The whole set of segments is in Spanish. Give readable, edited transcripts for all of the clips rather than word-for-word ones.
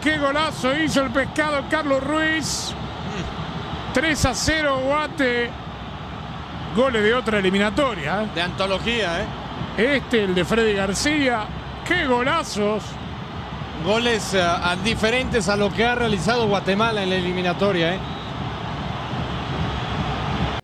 qué golazo hizo el pescado Carlos Ruiz. 3-0 Guate. Goles de otra eliminatoria. De antología, el de Freddy García. ¡Qué golazos! Goles diferentes a lo que ha realizado Guatemala en la eliminatoria,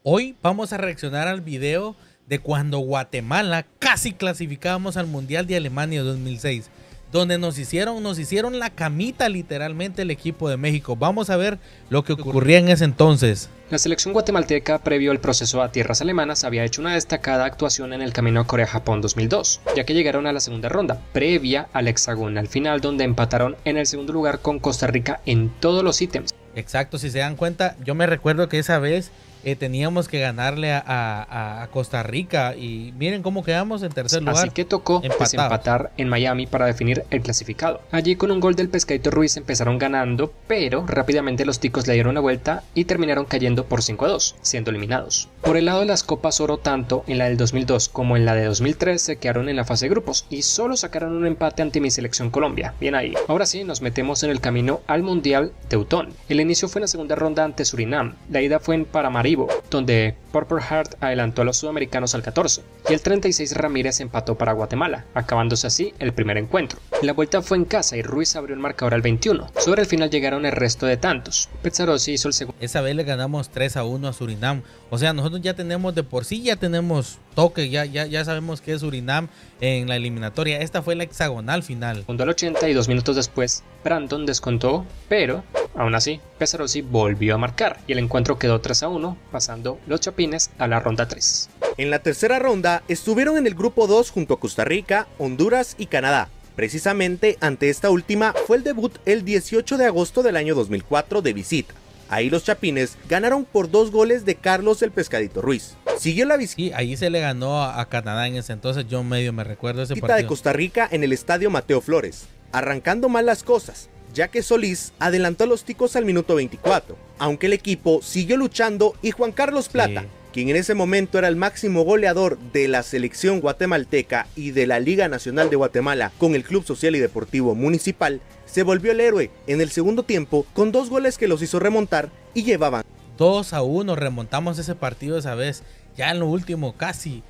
Hoy vamos a reaccionar al video de cuando Guatemala casi clasificábamos al Mundial de Alemania 2006. Donde nos hicieron la camita literalmente el equipo de México. Vamos a ver lo que ocurría en ese entonces. La selección guatemalteca, previo al proceso a tierras alemanas, había hecho una destacada actuación en el camino a Corea-Japón 2002, ya que llegaron a la segunda ronda, previa al hexagonal final, donde empataron en el segundo lugar con Costa Rica en todos los ítems. Exacto, si se dan cuenta, yo me recuerdo que esa vez teníamos que ganarle a Costa Rica y miren cómo quedamos en tercer lugar. Así que tocó desempatar en Miami para definir el clasificado. Allí con un gol del Pescadito Ruiz empezaron ganando, pero rápidamente los ticos le dieron la vuelta y terminaron cayendo por 5-2, siendo eliminados. Por el lado de las Copas Oro, tanto en la del 2002 como en la de 2003 se quedaron en la fase de grupos y solo sacaron un empate ante mi selección Colombia. Bien ahí. Ahora sí, nos metemos en el camino al Mundial Teutón. El inicio fue en la segunda ronda ante Surinam. La ida fue en Paramaribo, donde Purple Heart adelantó a los sudamericanos al 14 y el 36 Ramírez empató para Guatemala, acabándose así el primer encuentro. La vuelta fue en casa y Ruiz abrió el marcador al 21. Sobre el final llegaron el resto de tantos. Pizarrosi hizo el segundo. Esa vez le ganamos 3-1 a Surinam. O sea, nosotros ya tenemos de por sí, ya tenemos toque, ya sabemos que es Surinam en la eliminatoria. Esta fue la hexagonal final. Al 80 y 2 minutos después, Brandon descontó, pero aún así, Pizarrosi volvió a marcar y el encuentro quedó 3-1, pasando los Chapines a la ronda 3. En la tercera ronda estuvieron en el grupo 2 junto a Costa Rica, Honduras y Canadá. Precisamente ante esta última fue el debut el 18 de agosto del año 2004 de visita. Ahí los Chapines ganaron por 2 goles de Carlos el Pescadito Ruiz. Siguió la visita. Y ahí se le ganó a Canadá en ese entonces, yo medio me recuerdo ese partido. De Costa Rica en el estadio Mateo Flores, arrancando mal las cosas, ya que Solís adelantó a los ticos al minuto 24, aunque el equipo siguió luchando y Juan Carlos Plata, quien en ese momento era el máximo goleador de la selección guatemalteca y de la Liga Nacional de Guatemala con el Club Social y Deportivo Municipal, se volvió el héroe en el segundo tiempo con 2 goles que los hizo remontar y llevaban 2-1, remontamos ese partido esa vez, ya en lo último casi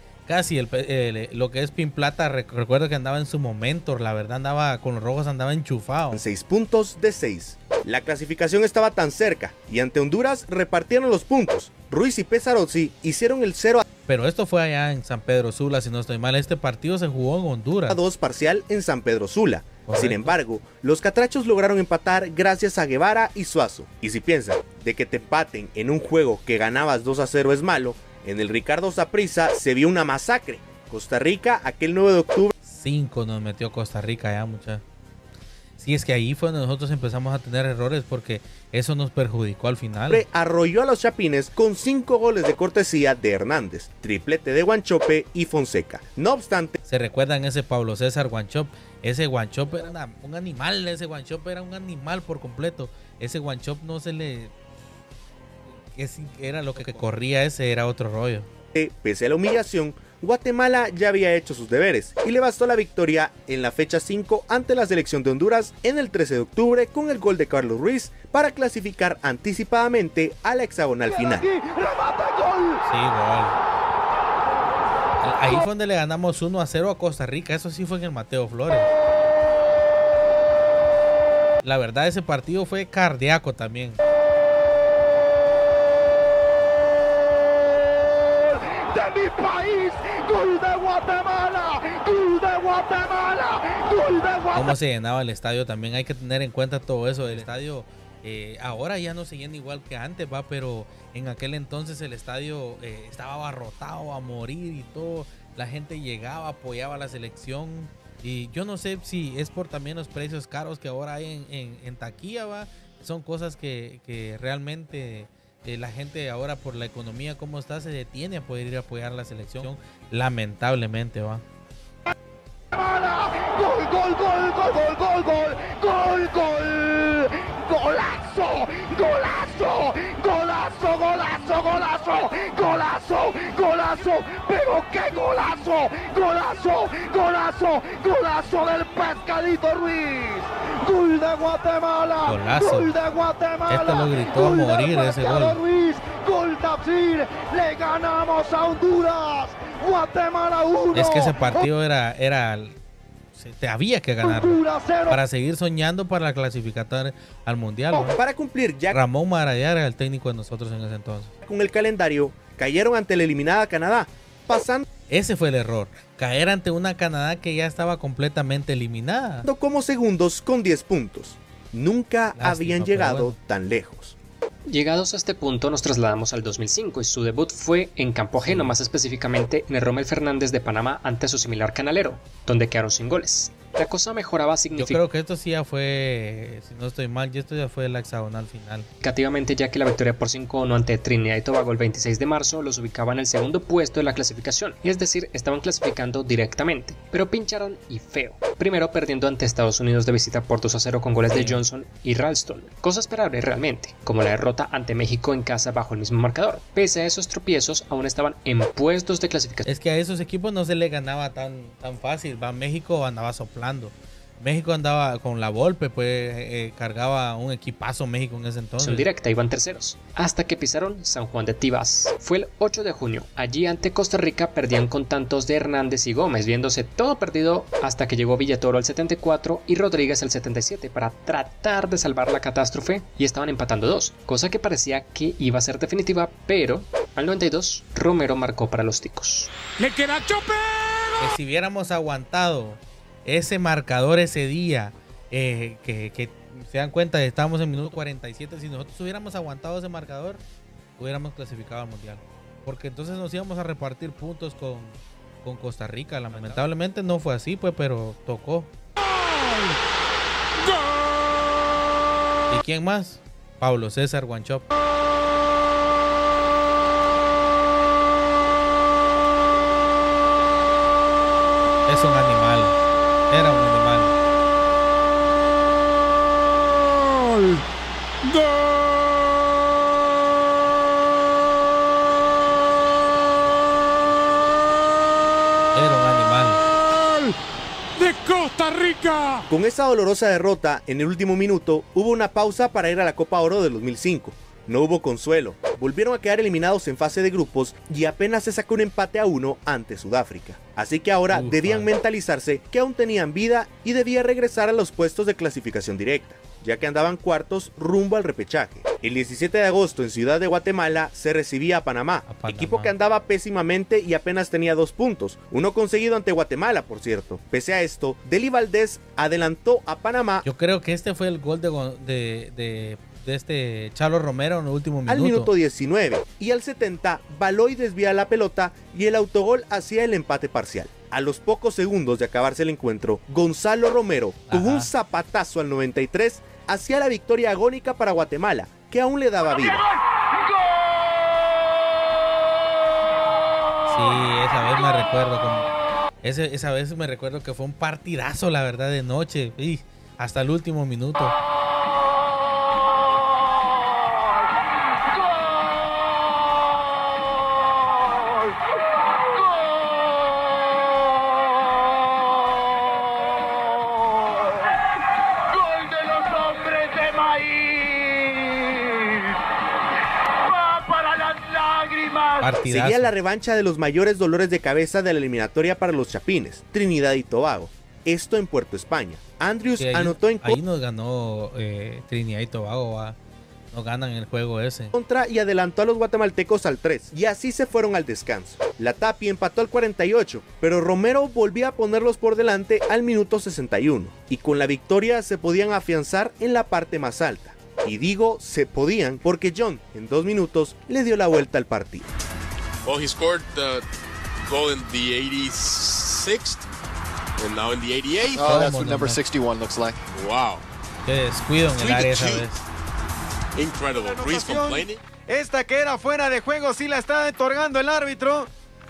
lo que es Pin Plata, recuerdo que andaba en su momento, la verdad andaba con los rojos, andaba enchufado. 6 puntos de 6. La clasificación estaba tan cerca y ante Honduras repartieron los puntos. Ruiz y Pizarrosi hicieron el 0-2 Pero esto fue allá en San Pedro Sula, si no estoy mal. Este partido se jugó en Honduras. parcial en San Pedro Sula. Correcto. Sin embargo, los catrachos lograron empatar gracias a Guevara y Suazo. Y si piensan de que te empaten en un juego que ganabas 2-0 es malo, en el Ricardo Saprissa se vio una masacre. Costa Rica, aquel 9 de octubre. 5 nos metió Costa Rica ya, muchachos. Sí, es que ahí fue donde nosotros empezamos a tener errores porque eso nos perjudicó al final. Arrolló a los Chapines con 5 goles de cortesía de Hernández, triplete de Guanchope y Fonseca. No obstante, se recuerdan ese Pablo César Guanchop. Ese Guanchop era un animal, ese Guanchop era un animal por completo. Ese Guanchop no se le... Era lo que corría, ese era otro rollo. Pese a la humillación, Guatemala ya había hecho sus deberes y le bastó la victoria en la fecha 5 ante la selección de Honduras en el 13 de octubre con el gol de Carlos Ruiz para clasificar anticipadamente a la hexagonal final. Sí, gol. Ahí fue donde le ganamos 1-0 a Costa Rica, eso sí fue en el Mateo Flores. La verdad ese partido fue cardíaco también. De mi país, gol de Guatemala, gol de Guatemala, gol de Guatemala. Cómo se llenaba el estadio también, hay que tener en cuenta todo eso. El estadio ahora ya no se llena igual que antes, va, pero en aquel entonces el estadio estaba abarrotado a morir y todo. La gente llegaba, apoyaba a la selección y yo no sé si es por también los precios caros que ahora hay en taquilla, va. Son cosas que realmente... la gente ahora por la economía como está se detiene a poder ir a apoyar a la selección, lamentablemente, va. Gol, gol, gol, gol, gol, gol, gol, gol, gol, golazo, golazo, golazo, golazo, golazo, golazo, golazo, pero qué golazo, golazo, golazo, golazo del Pescadito Ruiz. Gol de Guatemala. Golazo. Gol de Guatemala. Este lo gritó a morir ese gol. Ruiz, gol Tafsir. Le ganamos a Honduras. Guatemala 1. Es que ese partido era te había que ganar para seguir soñando para la clasificatoria al mundial, ¿no? Para cumplir ya Ramón Marayar era el técnico de nosotros en ese entonces. con el calendario, cayeron ante la eliminada Canadá, pasando Ese fue el error, caer ante una Canadá que ya estaba completamente eliminada. como segundos con 10 puntos. Nunca Lástima, habían pero llegado bueno. tan lejos. Llegados a este punto nos trasladamos al 2005 y su debut fue en campo ajeno, más específicamente en el Rommel Fernández de Panamá ante su similar Canalero, donde quedaron sin goles. La cosa mejoraba Yo creo que esto sí ya fue, si no estoy mal, esto ya fue la hexagonal final. significativamente, ya que la victoria por 5-1 ante Trinidad y Tobago el 26 de marzo los ubicaba en el segundo puesto de la clasificación, es decir, estaban clasificando directamente, pero pincharon y feo. Primero perdiendo ante Estados Unidos de visita por 2-0 con goles de Johnson y Ralston, cosa esperable realmente, como la derrota ante México en casa bajo el mismo marcador. Pese a esos tropiezos, aún estaban en puestos de clasificación. Es que a esos equipos no se les ganaba tan fácil. México andaba soplando. México andaba con la Volpe, pues cargaba un equipazo México en ese entonces. Directa, iban terceros, hasta que pisaron San Juan de Tibás. Fue el 8 de junio, allí ante Costa Rica perdían con tantos de Hernández y Gómez, viéndose todo perdido hasta que llegó Villatoro al 74 y Rodríguez al 77 para tratar de salvar la catástrofe, y estaban empatando 2, cosa que parecía que iba a ser definitiva, pero al 92 Romero marcó para los ticos. ¡Le queda Chopper! Que si hubiéramos aguantado ese marcador ese día, que se dan cuenta, estábamos en minuto 47, si nosotros hubiéramos aguantado ese marcador, hubiéramos clasificado al mundial, porque entonces nos íbamos a repartir puntos con Costa Rica. Lamentablemente no fue así, pues, pero tocó. ¿Y quién más? Pablo César Guanchop. Es un animal. Era un animal. ¡Gol! ¡Gol! Era un animal. ¡De Costa Rica! Con esa dolorosa derrota, en el último minuto, hubo una pausa para ir a la Copa Oro del 2005. No hubo consuelo, volvieron a quedar eliminados en fase de grupos y apenas se sacó un empate a 1 ante Sudáfrica. Así que ahora debían mentalizarse que aún tenían vida y debía regresar a los puestos de clasificación directa, ya que andaban cuartos rumbo al repechaje. El 17 de agosto en Ciudad de Guatemala se recibía a Panamá, equipo que andaba pésimamente y apenas tenía 2 puntos, uno conseguido ante Guatemala, por cierto. Pese a esto, Deli Valdés adelantó a Panamá. Yo creo que este fue el gol de este Chalo Romero en el último minuto. Al minuto 19 y al 70, Baloy desvía la pelota y el autogol hacía el empate parcial. A los pocos segundos de acabarse el encuentro, Gonzalo Romero, con un zapatazo al 93, hacía la victoria agónica para Guatemala, que aún le daba vida. Sí, esa vez me recuerdo esa vez me recuerdo que fue un partidazo, la verdad, de noche, y hasta el último minuto. Partidazo. Seguía la revancha de los mayores dolores de cabeza de la eliminatoria para los Chapines, Trinidad y Tobago. Esto en Puerto España. Andrews anotó en ahí nos ganó Trinidad y Tobago, nos ganan el juego ese. Contra y adelantó a los guatemaltecos al 3 y así se fueron al descanso. La Tapia empató al 48, pero Romero volvía a ponerlos por delante al minuto 61 y con la victoria se podían afianzar en la parte más alta. Y digo se podían porque John en 2 minutos le dio la vuelta al partido. Well, he scored the goal in the 86th and now in the 88th. Oh, that's what number 61 looks like. Wow. Qué descuido en el área esa vez. Incredible. Ruiz complaining. Esta que era fuera de juego sí la está otorgando el árbitro.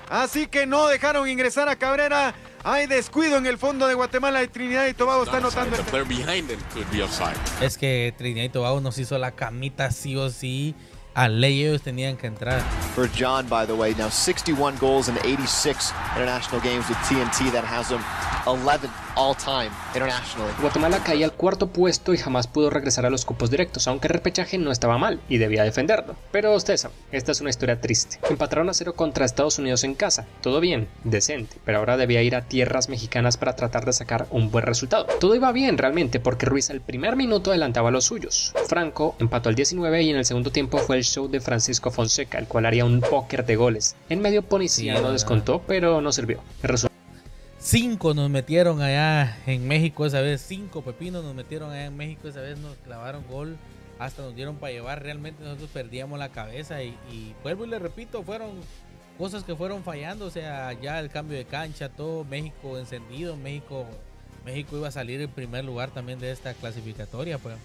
Así que no dejaron ingresar a Cabrera. Hay descuido en el fondo de Guatemala y Trinidad y Tobago está anotando. The player behind him could be offside. Es que Trinidad y Tobago nos hizo la camita sí o sí. a ley ellos tenían que entrar. For John, by the way, now 61 goals in 86 international games with TNT. That has him 11 all-time internationally. Guatemala caía al cuarto puesto y jamás pudo regresar a los cupos directos, aunque el repechaje no estaba mal y debía defenderlo. Pero ustedes saben, esta es una historia triste. Empataron a 0 contra Estados Unidos en casa, todo bien, decente, pero ahora debía ir a tierras mexicanas para tratar de sacar un buen resultado. Todo iba bien realmente porque Ruiz al primer minuto adelantaba a los suyos. Franco empató al 19 y en el segundo tiempo fue el show de Francisco Fonseca, el cual haría un póker de goles. En medio Poniciano descontó, pero no sirvió. 5 nos metieron allá en México esa vez, 5 pepinos nos metieron allá en México esa vez, nos clavaron gol, hasta nos dieron para llevar, realmente nosotros perdíamos la cabeza y vuelvo y le repito, fueron cosas que fueron fallando, o sea, ya el cambio de cancha, todo, México encendido, México iba a salir en primer lugar también de esta clasificatoria, pues,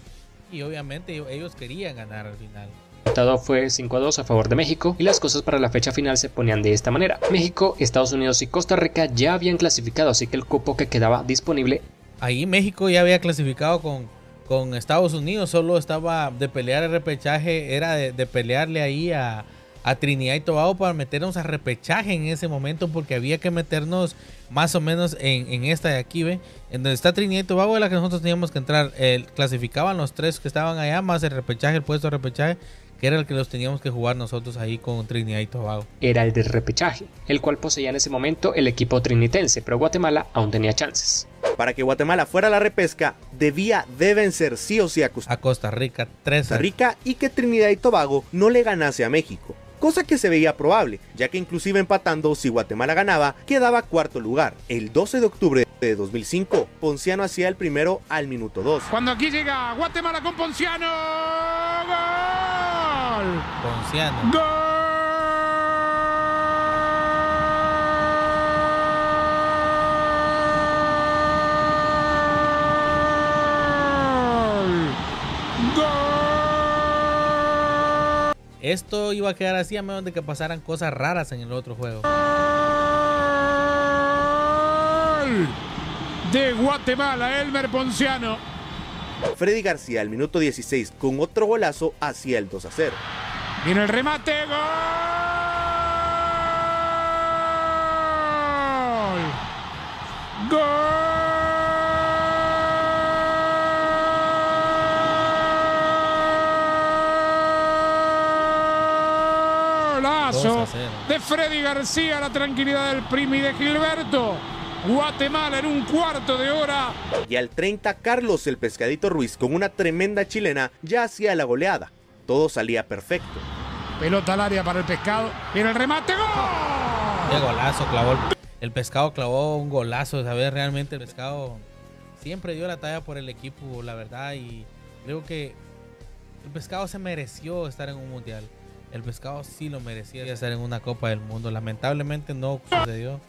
y obviamente ellos querían ganar al final. El resultado fue 5-2 a favor de México y las cosas para la fecha final se ponían de esta manera. México, Estados Unidos y Costa Rica ya habían clasificado, así que el cupo que quedaba disponible. Ahí México ya había clasificado con Estados Unidos, solo estaba de pelear el repechaje, era de pelearle ahí a Trinidad y Tobago para meternos a repechaje en ese momento, porque había que meternos más o menos en esta de aquí, ¿ve? En donde está Trinidad y Tobago es la que nosotros teníamos que entrar. Clasificaban los 3 que estaban allá, más el repechaje, el puesto de repechaje, que era el que los teníamos que jugar nosotros ahí con Trinidad y Tobago. Era el del repechaje, el cual poseía en ese momento el equipo trinitense, pero Guatemala aún tenía chances. Para que Guatemala fuera a la repesca, debía de vencer sí o sí a Costa Rica 3-0. Y que Trinidad y Tobago no le ganase a México. Cosa que se veía probable, ya que inclusive empatando, si Guatemala ganaba, quedaba cuarto lugar. El 12 de octubre de 2005, Ponciano hacía el primero al minuto 2. Cuando aquí llega Guatemala con Ponciano. ¡Gol! Ponciano. ¡Gol! ¡Gol! Esto iba a quedar así a menos de que pasaran cosas raras en el otro juego. De Guatemala, Elmer Ponciano. Freddy García al minuto 16 con otro golazo hacía el 2-0. Viene el remate, gol. Gol. De Freddy García, la tranquilidad del Primi de Gilberto. Guatemala en un cuarto de hora. Y al 30, Carlos el Pescadito Ruiz con una tremenda chilena ya hacía la goleada. Todo salía perfecto. Pelota al área para el Pescado. Viene el remate, ¡gol! Qué golazo clavó el Pescado, clavó un golazo, ¿sabes? Realmente el Pescado siempre dio la talla por el equipo, la verdad, y creo que el Pescado se mereció estar en un mundial. El Pescado sí lo merecía estar en una Copa del Mundo. Lamentablemente no sucedió.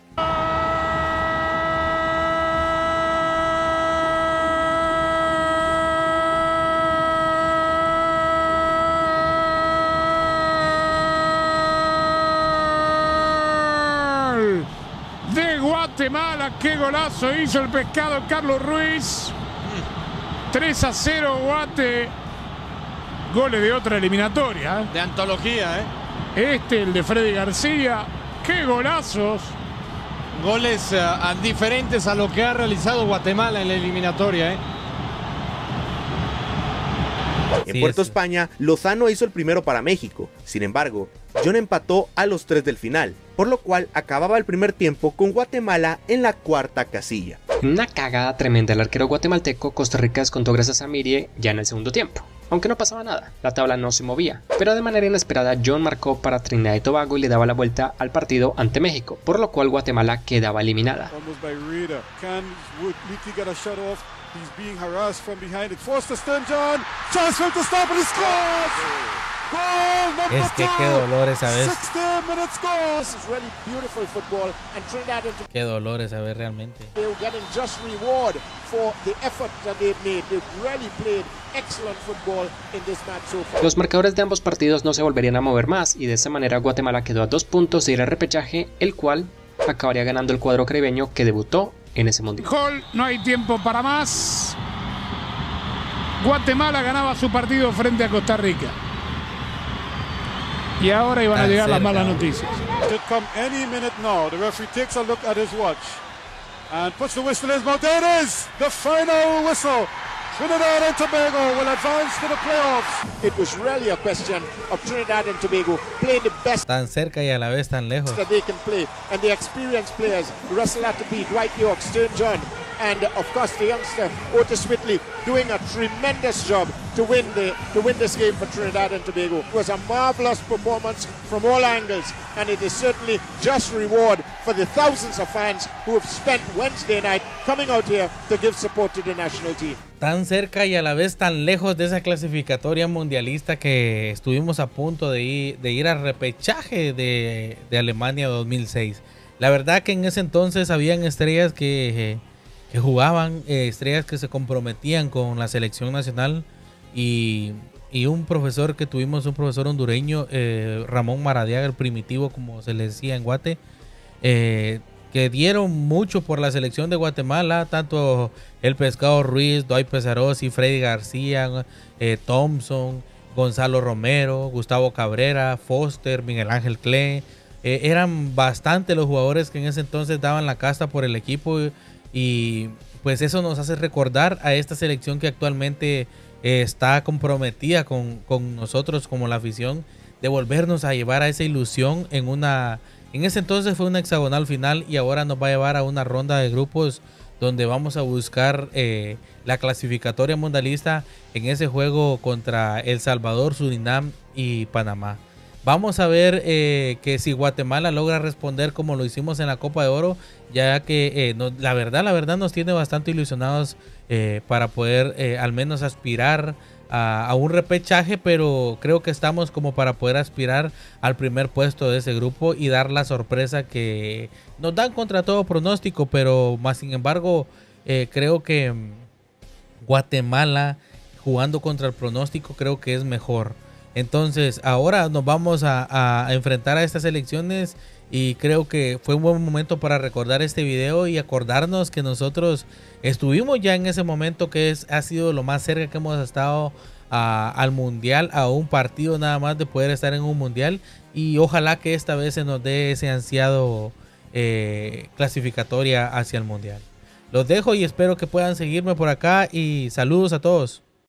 De Guatemala, qué golazo hizo el Pescado Carlos Ruiz. 3-0 Guate. Goles de otra eliminatoria. De antología, el de Freddy García. ¡Qué golazos! Goles diferentes a lo que ha realizado Guatemala en la eliminatoria, En Puerto España, Lozano hizo el primero para México. Sin embargo, John empató a los 3 del final, por lo cual acababa el primer tiempo con Guatemala en la cuarta casilla. Una cagada tremenda el arquero guatemalteco. Costa Rica descontó gracias a Mirie ya en el segundo tiempo. Aunque no pasaba nada, la tabla no se movía, pero de manera inesperada John marcó para Trinidad y Tobago y le daba la vuelta al partido ante México, por lo cual Guatemala quedaba eliminada. Es que qué dolor esa vez. Qué dolor esa vez realmente. Los marcadores de ambos partidos no se volverían a mover más y de esa manera Guatemala quedó a 2 puntos de ir al repechaje, el cual acabaría ganando el cuadro caribeño que debutó en ese mundial. Gol, no hay tiempo para más. Guatemala ganaba su partido frente a Costa Rica. Y ahora iban a Tan llegar las cerca. malas noticias. Could come any minute now. The referee takes a look at his watch and puts the whistle in his mouth. There it is, the final whistle. Trinidad and Tobago will advance to the playoffs. It was really a question of Trinidad and Tobago playing the best Tan cerca y a la vez tan lejos. that they can play, and the experienced players, Russell Atterby, Dwight York, Stern John, and of course the youngster Otis Whitley doing a tremendous job to win this game for Trinidad and Tobago. It was a marvelous performance from all angles, and it is certainly just reward for the thousands of fans who have spent Wednesday night coming out here to give support to the national team. Tan cerca y a la vez tan lejos de esa clasificatoria mundialista que estuvimos a punto de ir al repechaje de Alemania 2006. La verdad que en ese entonces habían estrellas que jugaban, estrellas que se comprometían con la selección nacional y un profesor que tuvimos, un profesor hondureño, Ramón Maradiaga, el primitivo como se le decía en Guate, que dieron mucho por la selección de Guatemala, tanto el Pescado Ruiz, Dwight Pesarosi, Freddy García, Thompson, Gonzalo Romero, Gustavo Cabrera, Foster, Miguel Ángel Cle. Eran bastante los jugadores que en ese entonces daban la casta por el equipo y pues eso nos hace recordar a esta selección que actualmente está comprometida con nosotros como la afición, de volvernos a llevar a esa ilusión en ese entonces fue una hexagonal final y ahora nos va a llevar a una ronda de grupos donde vamos a buscar la clasificatoria mundialista en ese juego contra El Salvador, Surinam y Panamá. Vamos a ver que si Guatemala logra responder como lo hicimos en la Copa de Oro, ya que la verdad nos tiene bastante ilusionados para poder al menos aspirar a un repechaje, pero creo que estamos como para poder aspirar al primer puesto de ese grupo y dar la sorpresa que nos dan contra todo pronóstico, pero más sin embargo creo que Guatemala jugando contra el pronóstico creo que es mejor. Entonces ahora nos vamos a enfrentar a estas elecciones y creo que fue un buen momento para recordar este video y acordarnos que nosotros estuvimos ya en ese momento que ha sido lo más cerca que hemos estado al mundial, a un partido nada más de poder estar en un mundial, y ojalá que esta vez se nos dé ese ansiado clasificatoria hacia el mundial. Los dejo y espero que puedan seguirme por acá y saludos a todos.